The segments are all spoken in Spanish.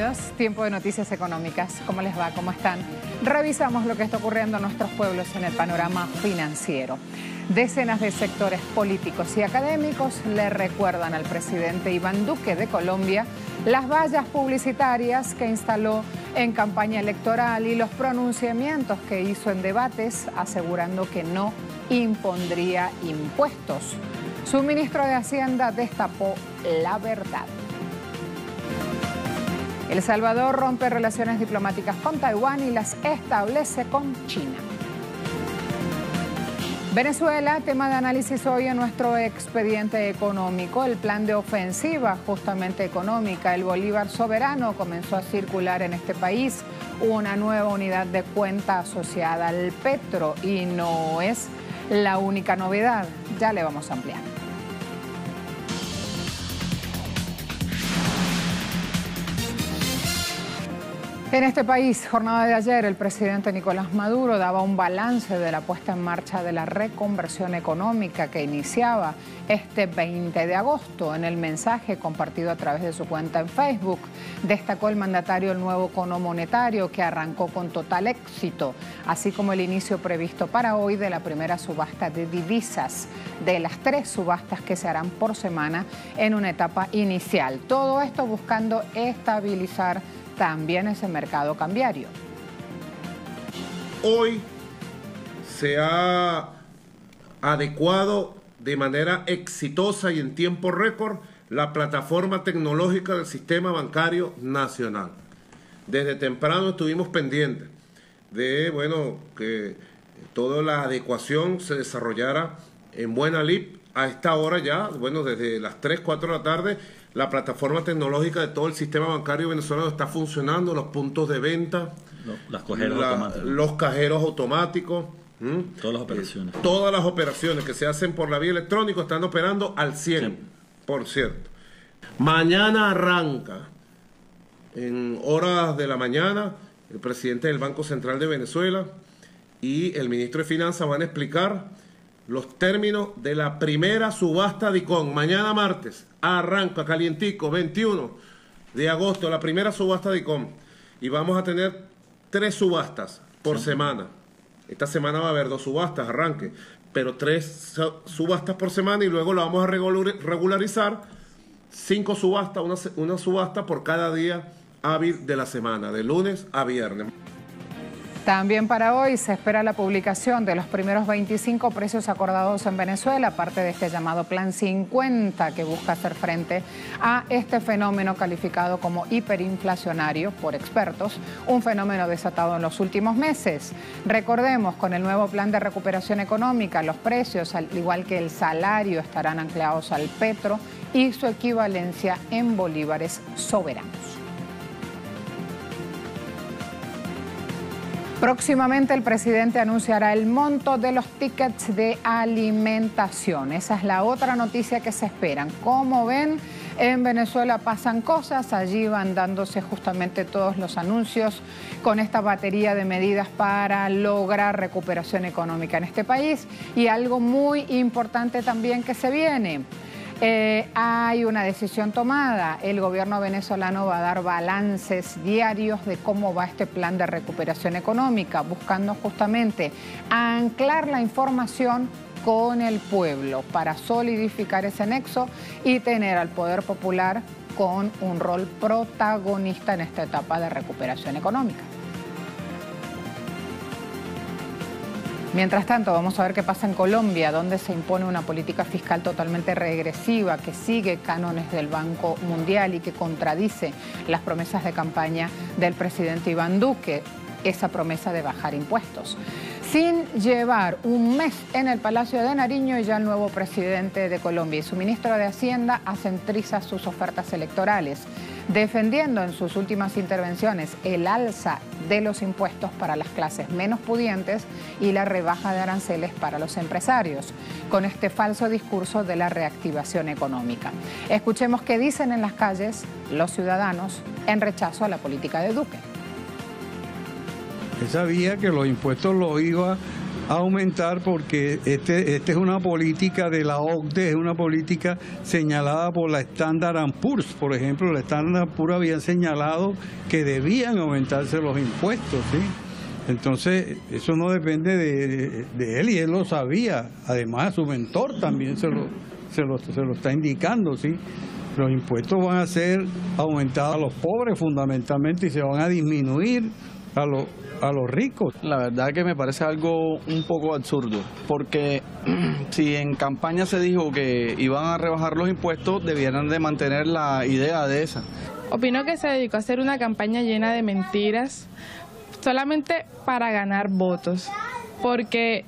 Bienvenidos, tiempo de noticias económicas. ¿Cómo les va? ¿Cómo están? Revisamos lo que está ocurriendo en nuestros pueblos en el panorama financiero. Decenas de sectores políticos y académicos le recuerdan al presidente Iván Duque de Colombia las vallas publicitarias que instaló en campaña electoral y los pronunciamientos que hizo en debates asegurando que no impondría impuestos. Su ministro de Hacienda destapó la verdad. El Salvador rompe relaciones diplomáticas con Taiwán y las establece con China. Venezuela, tema de análisis hoy en nuestro expediente económico, el plan de ofensiva justamente económica, el Bolívar soberano comenzó a circular en este país, una nueva unidad de cuenta asociada al petro y no es la única novedad, ya le vamos a ampliar. En este país, jornada de ayer, el presidente Nicolás Maduro daba un balance de la puesta en marcha de la reconversión económica que iniciaba este 20 de agosto. En el mensaje compartido a través de su cuenta en Facebook, destacó el mandatario el nuevo cono monetario que arrancó con total éxito, así como el inicio previsto para hoy de la primera subasta de divisas, de las 3 subastas que se harán por semana en una etapa inicial. Todo esto buscando estabilizar también ese mercado cambiario. Hoy se ha adecuado de manera exitosa y en tiempo récord la plataforma tecnológica del sistema bancario nacional. Desde temprano estuvimos pendientes de, que toda la adecuación se desarrollara en buena lid. A esta hora ya, desde las 3, 4 de la tarde, la plataforma tecnológica de todo el sistema bancario venezolano está funcionando, los puntos de venta, los cajeros automáticos. Todas las operaciones. Todas las operaciones que se hacen por la vía electrónica están operando al 100%. Mañana arranca, en horas de la mañana, el presidente del Banco Central de Venezuela y el ministro de Finanzas van a explicar los términos de la primera subasta de ICOM. Mañana martes arranca calientico, 21 de agosto, la primera subasta de ICOM. Y vamos a tener 3 subastas por semana. Esta semana va a haber 2 subastas, arranque, pero 3 subastas por semana y luego la vamos a regularizar. 5 subastas, una subasta por cada día hábil de la semana, de lunes a viernes. También para hoy se espera la publicación de los primeros 25 precios acordados en Venezuela, parte de este llamado Plan 50 que busca hacer frente a este fenómeno calificado como hiperinflacionario por expertos, un fenómeno desatado en los últimos meses. Recordemos, con el nuevo plan de recuperación económica, los precios, al igual que el salario, estarán anclados al petro y su equivalencia en bolívares soberanos. Próximamente el presidente anunciará el monto de los tickets de alimentación. Esa es la otra noticia que se esperan. Como ven, en Venezuela pasan cosas, allí van dándose justamente todos los anuncios con esta batería de medidas para lograr recuperación económica en este país. Y algo muy importante también que se viene. Hay una decisión tomada. El gobierno venezolano va a dar balances diarios de cómo va este plan de recuperación económica, buscando justamente anclar la información con el pueblo para solidificar ese nexo y tener al poder popular con un rol protagonista en esta etapa de recuperación económica. Mientras tanto, vamos a ver qué pasa en Colombia, donde se impone una política fiscal totalmente regresiva que sigue cánones del Banco Mundial y que contradice las promesas de campaña del presidente Iván Duque, esa promesa de bajar impuestos. Sin llevar un mes en el Palacio de Nariño, ya el nuevo presidente de Colombia y su ministro de Hacienda hacen trizas sus ofertas electorales, defendiendo en sus últimas intervenciones el alza de los impuestos para las clases menos pudientes y la rebaja de aranceles para los empresarios, con este falso discurso de la reactivación económica. Escuchemos qué dicen en las calles los ciudadanos en rechazo a la política de Duque. Él sabía que los impuestos los iba a aumentar porque este es una política de la OCDE, es una política señalada por la Standard & Poor's. Por ejemplo, la Standard & Poor's había señalado que debían aumentarse los impuestos, ¿sí? Entonces, eso no depende de él y él lo sabía. Además, su mentor también se lo está indicando, ¿sí? Los impuestos van a ser aumentados a los pobres fundamentalmente y se van a disminuir a los ricos. La verdad que me parece algo un poco absurdo, porque si en campaña se dijo que iban a rebajar los impuestos, debieran de mantener la idea de esa. Opino que se dedicó a hacer una campaña llena de mentiras solamente para ganar votos, porque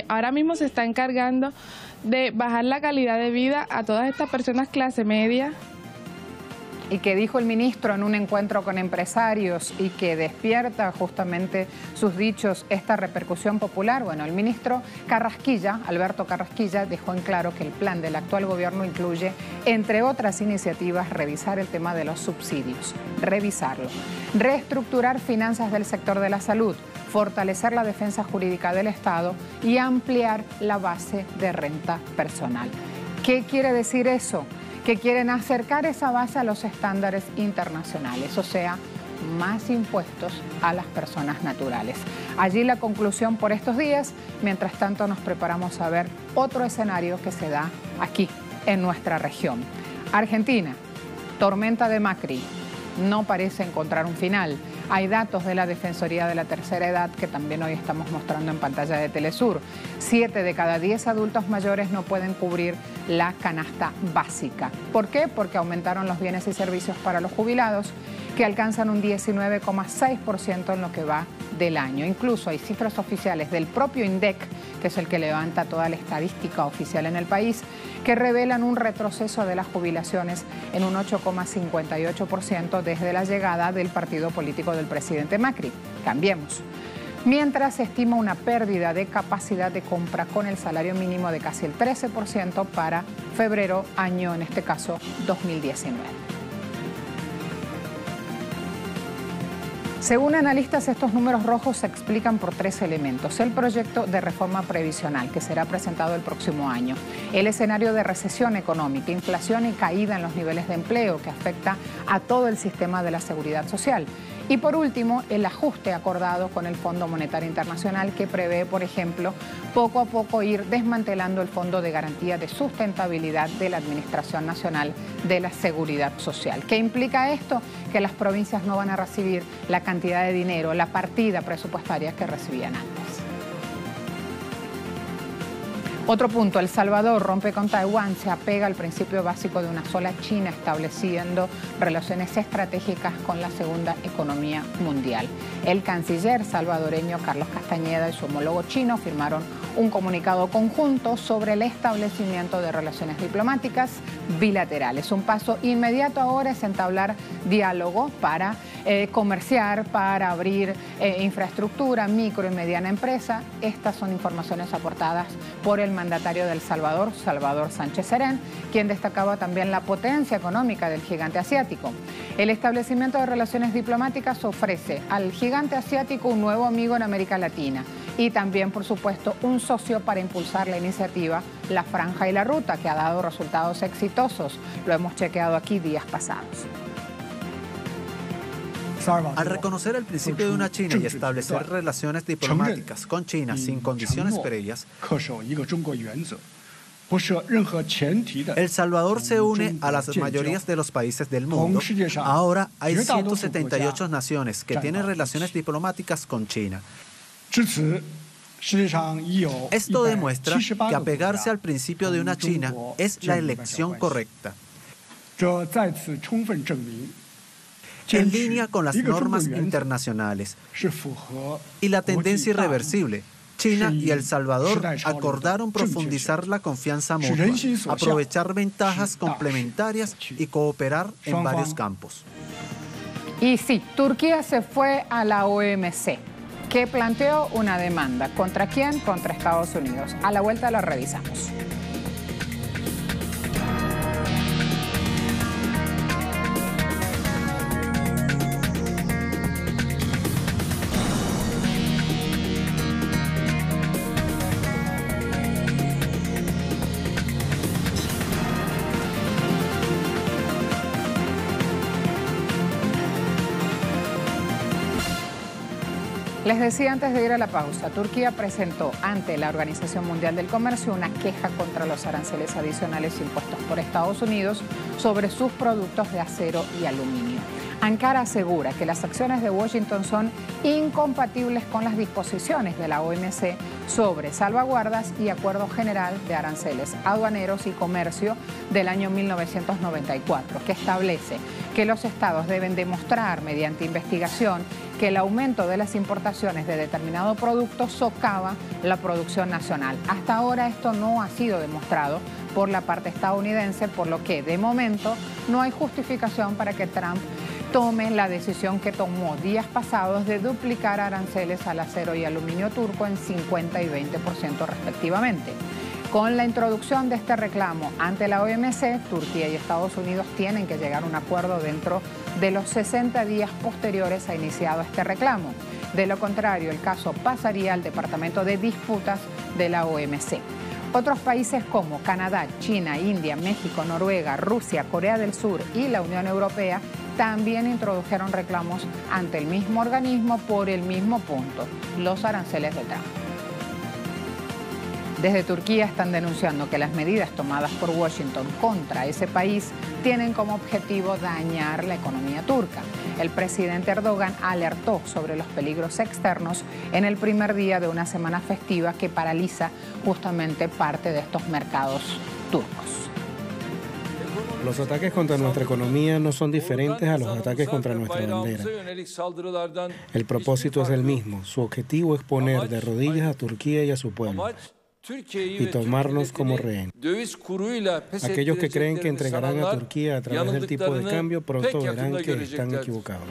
ahora mismo se está encargando de bajar la calidad de vida a todas estas personas clase media. Y que dijo el ministro en un encuentro con empresarios y que despierta justamente sus dichos esta repercusión popular. Bueno, el ministro Carrasquilla, Alberto Carrasquilla, dejó en claro que el plan del actual gobierno incluye, entre otras iniciativas, revisar el tema de los subsidios, revisarlo, reestructurar finanzas del sector de la salud, fortalecer la defensa jurídica del Estado y ampliar la base de renta personal. ¿Qué quiere decir eso? Que quieren acercar esa base a los estándares internacionales, o sea, más impuestos a las personas naturales. Allí la conclusión por estos días. Mientras tanto, nos preparamos a ver otro escenario que se da aquí, en nuestra región. Argentina, tormenta de Macri, no parece encontrar un final. Hay datos de la Defensoría de la Tercera Edad que también hoy estamos mostrando en pantalla de Telesur. 7 de cada 10 adultos mayores no pueden cubrir la canasta básica. ¿Por qué? Porque aumentaron los bienes y servicios para los jubilados, que alcanzan un 19,6% en lo que va del año. Incluso hay cifras oficiales del propio INDEC, que es el que levanta toda la estadística oficial en el país, que revelan un retroceso de las jubilaciones en un 8,58% desde la llegada del partido político del presidente Macri. Cambiemos. Mientras se estima una pérdida de capacidad de compra con el salario mínimo de casi el 13% para febrero, año en este caso 2019. Según analistas, estos números rojos se explican por 3 elementos. El proyecto de reforma previsional, que será presentado el próximo año. El escenario de recesión económica, inflación y caída en los niveles de empleo, que afecta a todo el sistema de la seguridad social. Y por último, el ajuste acordado con el Fondo Monetario Internacional, que prevé, por ejemplo, poco a poco ir desmantelando el Fondo de Garantía de Sustentabilidad de la Administración Nacional de la Seguridad Social. ¿Qué implica esto? Que las provincias no van a recibir la cantidad de dinero, la partida presupuestaria que recibían antes. Otro punto, El Salvador rompe con Taiwán, se apega al principio básico de una sola China, estableciendo relaciones estratégicas con la segunda economía mundial. El canciller salvadoreño Carlos Castañeda y su homólogo chino firmaron un comunicado conjunto sobre el establecimiento de relaciones diplomáticas bilaterales. Un paso inmediato ahora es entablar diálogo para comerciar, para abrir infraestructura, micro y mediana empresa. Estas son informaciones aportadas por el mandatario de El Salvador, Salvador Sánchez Serén, quien destacaba también la potencia económica del gigante asiático. El establecimiento de relaciones diplomáticas ofrece al gigante asiático un nuevo amigo en América Latina y también, por supuesto, un socio para impulsar la iniciativa La Franja y la Ruta, que ha dado resultados exitosos. Lo hemos chequeado aquí días pasados. Al reconocer el principio de una China y establecer relaciones diplomáticas con China sin condiciones previas, El Salvador se une a las mayorías de los países del mundo. Ahora hay 178 naciones que tienen relaciones diplomáticas con China. Esto demuestra que apegarse al principio de una China es la elección correcta. En línea con las normas internacionales y la tendencia irreversible, China y El Salvador acordaron profundizar la confianza mutua, aprovechar ventajas complementarias y cooperar en varios campos. Y sí, Turquía se fue a la OMC, que planteó una demanda. ¿Contra quién? Contra Estados Unidos. A la vuelta la revisamos. Les decía antes de ir a la pausa, Turquía presentó ante la Organización Mundial del Comercio una queja contra los aranceles adicionales impuestos por Estados Unidos sobre sus productos de acero y aluminio. Ankara asegura que las acciones de Washington son incompatibles con las disposiciones de la OMC sobre salvaguardas y Acuerdo General de Aranceles Aduaneros y Comercio del año 1994, que establece que los estados deben demostrar mediante investigación que el aumento de las importaciones de determinado producto socava la producción nacional. Hasta ahora esto no ha sido demostrado por la parte estadounidense, por lo que de momento no hay justificación para que Trump tome la decisión que tomó días pasados de duplicar aranceles al acero y aluminio turco en 50 y 20% respectivamente. Con la introducción de este reclamo ante la OMC, Turquía y Estados Unidos tienen que llegar a un acuerdo dentro de los 60 días posteriores a iniciado este reclamo. De lo contrario, el caso pasaría al Departamento de Disputas de la OMC. Otros países como Canadá, China, India, México, Noruega, Rusia, Corea del Sur y la Unión Europea también introdujeron reclamos ante el mismo organismo por el mismo punto, los aranceles de Trump. Desde Turquía están denunciando que las medidas tomadas por Washington contra ese país tienen como objetivo dañar la economía turca. El presidente Erdogan alertó sobre los peligros externos en el primer día de una semana festiva que paraliza justamente parte de estos mercados turcos. Los ataques contra nuestra economía no son diferentes a los ataques contra nuestra bandera. El propósito es el mismo. Su objetivo es poner de rodillas a Turquía y a su pueblo y tomarnos como rehén. Aquellos que creen que entregarán a Turquía a través del tipo de cambio pronto verán que están equivocados.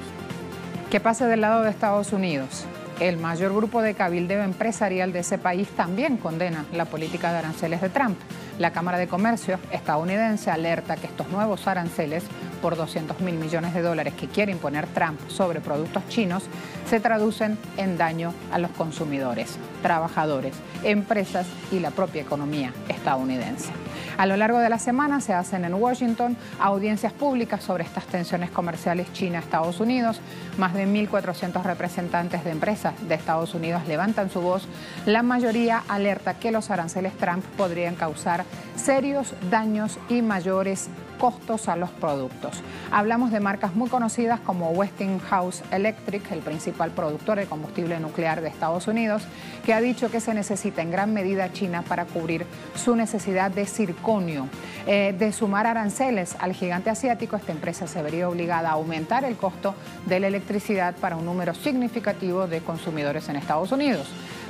¿Qué pasa del lado de Estados Unidos? El mayor grupo de cabildeo empresarial de ese país también condena la política de aranceles de Trump. La Cámara de Comercio estadounidense alerta que estos nuevos aranceles por $200.000 millones que quiere imponer Trump sobre productos chinos se traducen en daño a los consumidores, trabajadores, empresas y la propia economía estadounidense. A lo largo de la semana se hacen en Washington audiencias públicas sobre estas tensiones comerciales China-Estados Unidos. Más de 1.400 representantes de empresas de Estados Unidos levantan su voz. La mayoría alerta que los aranceles Trump podrían causar serios daños y mayores costos a los productos. Hablamos de marcas muy conocidas como Westinghouse Electric, el principal productor de combustible nuclear de Estados Unidos, que ha dicho que se necesita en gran medida China para cubrir su necesidad de circonio. De sumar aranceles al gigante asiático, esta empresa se vería obligada a aumentar el costo de la electricidad para un número significativo de consumidores en Estados Unidos.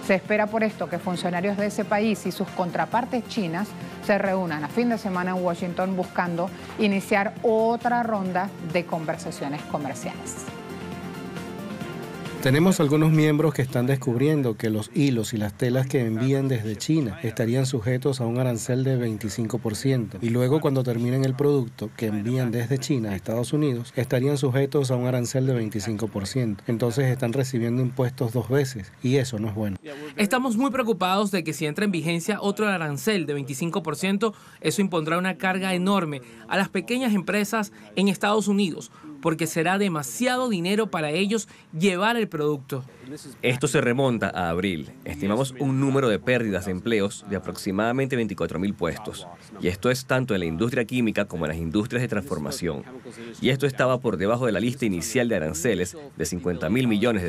Se espera por esto que funcionarios de ese país y sus contrapartes chinas se reúnan a fin de semana en Washington buscando iniciar otra ronda de conversaciones comerciales. Tenemos algunos miembros que están descubriendo que los hilos y las telas que envían desde China estarían sujetos a un arancel de 25%. Y luego, cuando terminen el producto que envían desde China a Estados Unidos, estarían sujetos a un arancel de 25%. Entonces están recibiendo impuestos dos veces y eso no es bueno. Estamos muy preocupados de que si entra en vigencia otro arancel de 25%, eso impondrá una carga enorme a las pequeñas empresas en Estados Unidos, porque será demasiado dinero para ellos llevar el producto. Esto se remonta a abril. Estimamos un número de pérdidas de empleos de aproximadamente 24.000 puestos. Y esto es tanto en la industria química como en las industrias de transformación. Y esto estaba por debajo de la lista inicial de aranceles de $50.000 millones.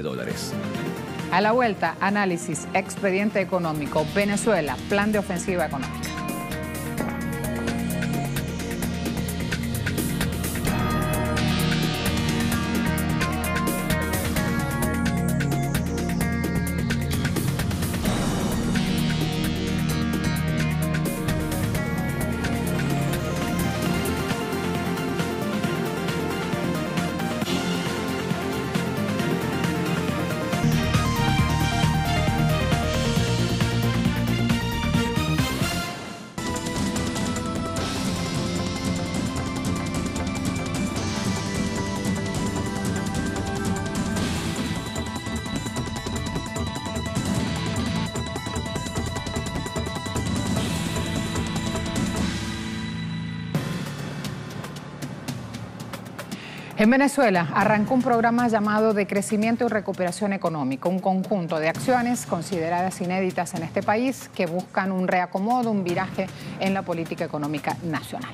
A la vuelta, análisis, expediente económico, Venezuela, plan de ofensiva económica. En Venezuela arrancó un programa llamado de crecimiento y recuperación económico, un conjunto de acciones consideradas inéditas en este país que buscan un reacomodo, un viraje en la política económica nacional.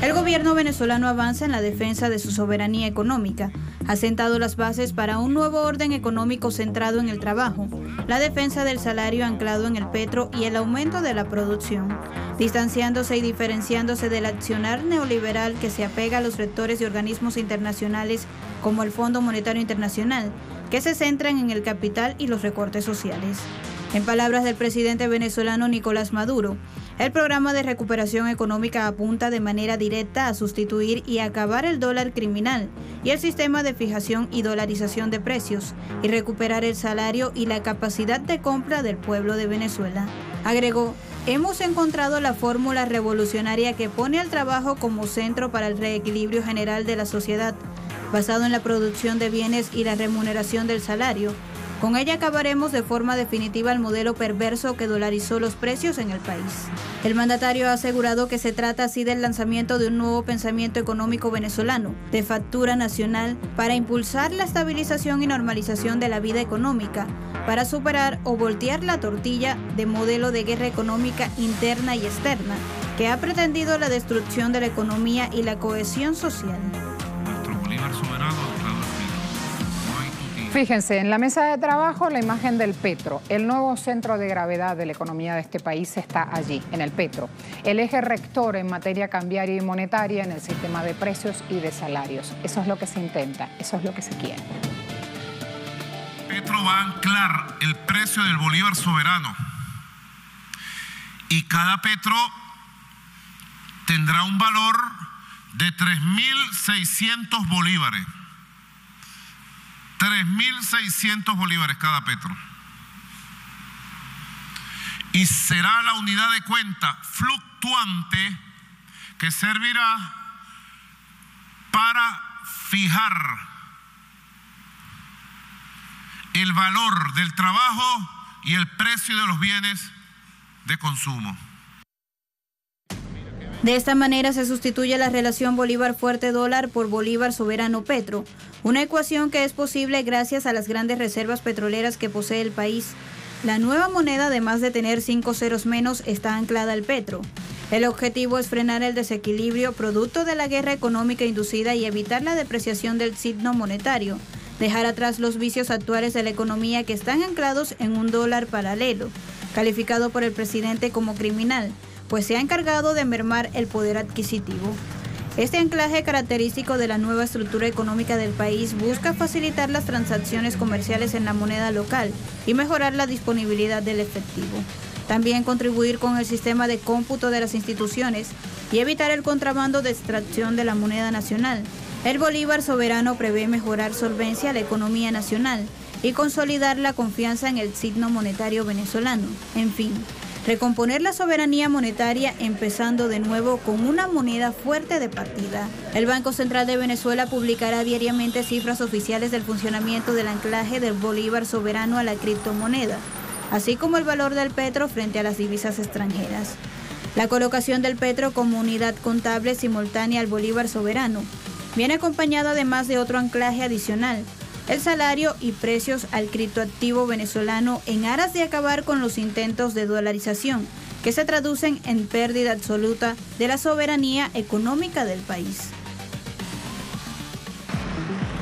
El gobierno venezolano avanza en la defensa de su soberanía económica. Ha sentado las bases para un nuevo orden económico centrado en el trabajo, la defensa del salario anclado en el petro y el aumento de la producción, distanciándose y diferenciándose del accionar neoliberal que se apega a los rectores de organismos internacionales como el Fondo Monetario Internacional, que se centran en el capital y los recortes sociales. En palabras del presidente venezolano Nicolás Maduro, el programa de recuperación económica apunta de manera directa a sustituir y acabar el dólar criminal y el sistema de fijación y dolarización de precios y recuperar el salario y la capacidad de compra del pueblo de Venezuela. Agregó, hemos encontrado la fórmula revolucionaria que pone al trabajo como centro para el reequilibrio general de la sociedad, basado en la producción de bienes y la remuneración del salario. Con ella acabaremos de forma definitiva el modelo perverso que dolarizó los precios en el país. El mandatario ha asegurado que se trata así del lanzamiento de un nuevo pensamiento económico venezolano, de factura nacional, para impulsar la estabilización y normalización de la vida económica, para superar o voltear la tortilla de modelo de guerra económica interna y externa, que ha pretendido la destrucción de la economía y la cohesión social. Nuestro Bolívar soberano. Fíjense, en la mesa de trabajo la imagen del petro. El nuevo centro de gravedad de la economía de este país está allí, en el petro. El eje rector en materia cambiaria y monetaria en el sistema de precios y de salarios. Eso es lo que se intenta, eso es lo que se quiere. Petro va a anclar el precio del Bolívar soberano. Y cada petro tendrá un valor de 3.600 bolívares. 3.600 bolívares cada petro. Y será la unidad de cuenta fluctuante que servirá para fijar el valor del trabajo y el precio de los bienes de consumo. De esta manera se sustituye la relación Bolívar fuerte dólar por Bolívar soberano petro, una ecuación que es posible gracias a las grandes reservas petroleras que posee el país. La nueva moneda, además de tener 5 ceros menos, está anclada al petro. El objetivo es frenar el desequilibrio producto de la guerra económica inducida y evitar la depreciación del signo monetario, dejar atrás los vicios actuales de la economía que están anclados en un dólar paralelo, calificado por el presidente como criminal, pues se ha encargado de mermar el poder adquisitivo. Este anclaje característico de la nueva estructura económica del país busca facilitar las transacciones comerciales en la moneda local y mejorar la disponibilidad del efectivo. También contribuir con el sistema de cómputo de las instituciones y evitar el contrabando de extracción de la moneda nacional. El Bolívar soberano prevé mejorar solvencia a la economía nacional y consolidar la confianza en el signo monetario venezolano. En fin, recomponer la soberanía monetaria empezando de nuevo con una moneda fuerte de partida. El Banco Central de Venezuela publicará diariamente cifras oficiales del funcionamiento del anclaje del Bolívar soberano a la criptomoneda, así como el valor del petro frente a las divisas extranjeras. La colocación del petro como unidad contable simultánea al Bolívar soberano viene acompañada además de otro anclaje adicional, el salario y precios al criptoactivo venezolano en aras de acabar con los intentos de dolarización que se traducen en pérdida absoluta de la soberanía económica del país.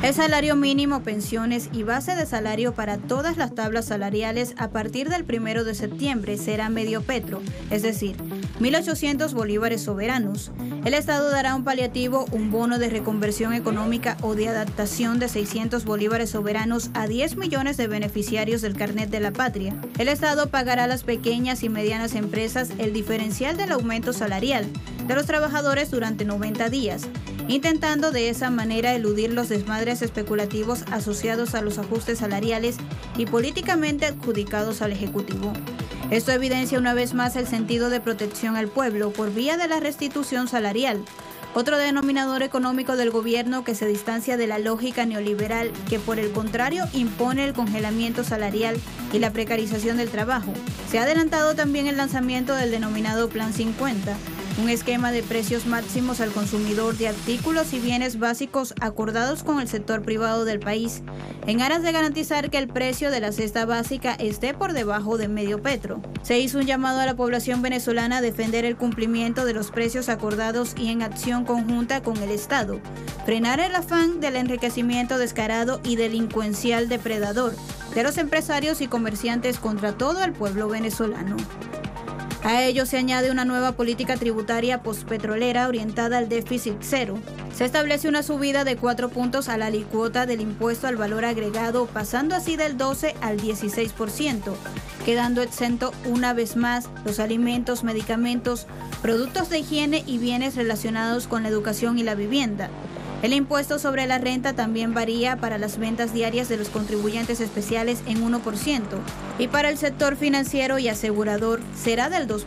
El salario mínimo, pensiones y base de salario para todas las tablas salariales a partir del 1 de septiembre será medio petro, es decir, 1.800 bolívares soberanos. El Estado dará un paliativo, un bono de reconversión económica o de adaptación de 600 bolívares soberanos a 10 millones de beneficiarios del Carnet de la Patria. El Estado pagará a las pequeñas y medianas empresas el diferencial del aumento salarial de los trabajadores durante 90 días, intentando de esa manera eludir los desmadres especulativos asociados a los ajustes salariales y políticamente adjudicados al Ejecutivo. Esto evidencia una vez más el sentido de protección al pueblo por vía de la restitución salarial, otro denominador económico del gobierno que se distancia de la lógica neoliberal que por el contrario impone el congelamiento salarial y la precarización del trabajo. Se ha adelantado también el lanzamiento del denominado Plan 50, un esquema de precios máximos al consumidor de artículos y bienes básicos acordados con el sector privado del país, en aras de garantizar que el precio de la cesta básica esté por debajo de medio petro. Se hizo un llamado a la población venezolana a defender el cumplimiento de los precios acordados y en acción conjunta con el Estado, frenar el afán del enriquecimiento descarado y delincuencial depredador de los empresarios y comerciantes contra todo el pueblo venezolano. A ello se añade una nueva política tributaria postpetrolera orientada al déficit cero. Se establece una subida de 4 puntos a la alícuota del impuesto al valor agregado, pasando así del 12 al 16%, quedando exento una vez más los alimentos, medicamentos, productos de higiene y bienes relacionados con la educación y la vivienda. El impuesto sobre la renta también varía para las ventas diarias de los contribuyentes especiales en 1% y para el sector financiero y asegurador será del 2%.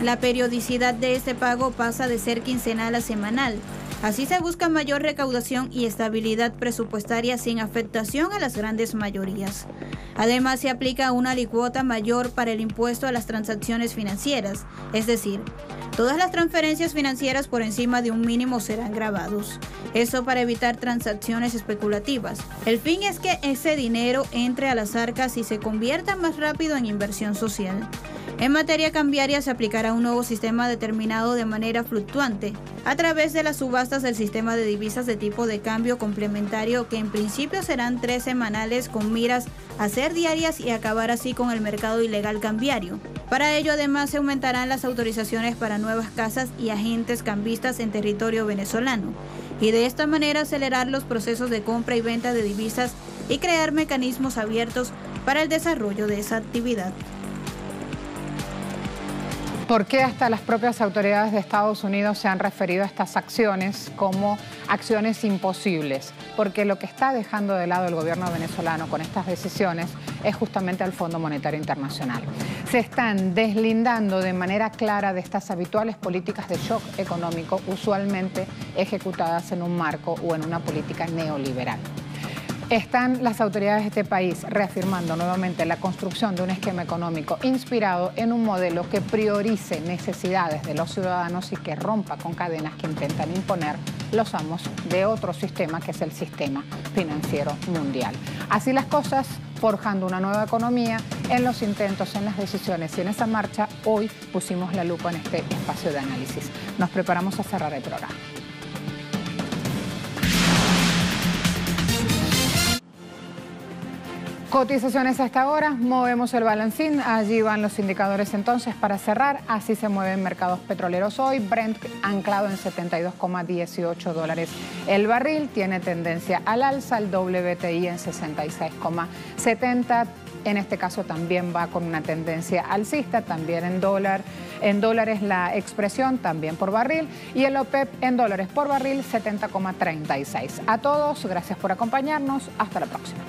La periodicidad de este pago pasa de ser quincenal a semanal. Así se busca mayor recaudación y estabilidad presupuestaria sin afectación a las grandes mayorías. Además, se aplica una alícuota mayor para el impuesto a las transacciones financieras, es decir, todas las transferencias financieras por encima de un mínimo serán gravados. Eso para evitar transacciones especulativas. El fin es que ese dinero entre a las arcas y se convierta más rápido en inversión social. En materia cambiaria se aplicará un nuevo sistema determinado de manera fluctuante a través de las subastas del sistema de divisas de tipo de cambio complementario, que en principio serán 3 semanales con miras a ser diarias y acabar así con el mercado ilegal cambiario. Para ello, además, se aumentarán las autorizaciones para nuevas casas y agentes cambistas en territorio venezolano y de esta manera acelerar los procesos de compra y venta de divisas y crear mecanismos abiertos para el desarrollo de esa actividad. ¿Por qué hasta las propias autoridades de Estados Unidos se han referido a estas acciones como acciones imposibles? Porque lo que está dejando de lado el gobierno venezolano con estas decisiones es justamente al Fondo Monetario Internacional. Se están deslindando de manera clara de estas habituales políticas de shock económico, usualmente ejecutadas en un marco o en una política neoliberal. Están las autoridades de este país reafirmando nuevamente la construcción de un esquema económico inspirado en un modelo que priorice necesidades de los ciudadanos y que rompa con cadenas que intentan imponer los amos de otro sistema, que es el sistema financiero mundial. Así las cosas, forjando una nueva economía en los intentos, en las decisiones y en esa marcha, hoy pusimos la lupa en este espacio de análisis. Nos preparamos a cerrar el programa. Cotizaciones hasta ahora, movemos el balancín, allí van los indicadores entonces para cerrar, así se mueven mercados petroleros hoy. Brent anclado en $72,18 el barril, tiene tendencia al alza, el WTI en 66,70, en este caso también va con una tendencia alcista, también en dólares la expresión, también por barril, y el OPEP en dólares por barril 70,36. A todos, gracias por acompañarnos, hasta la próxima.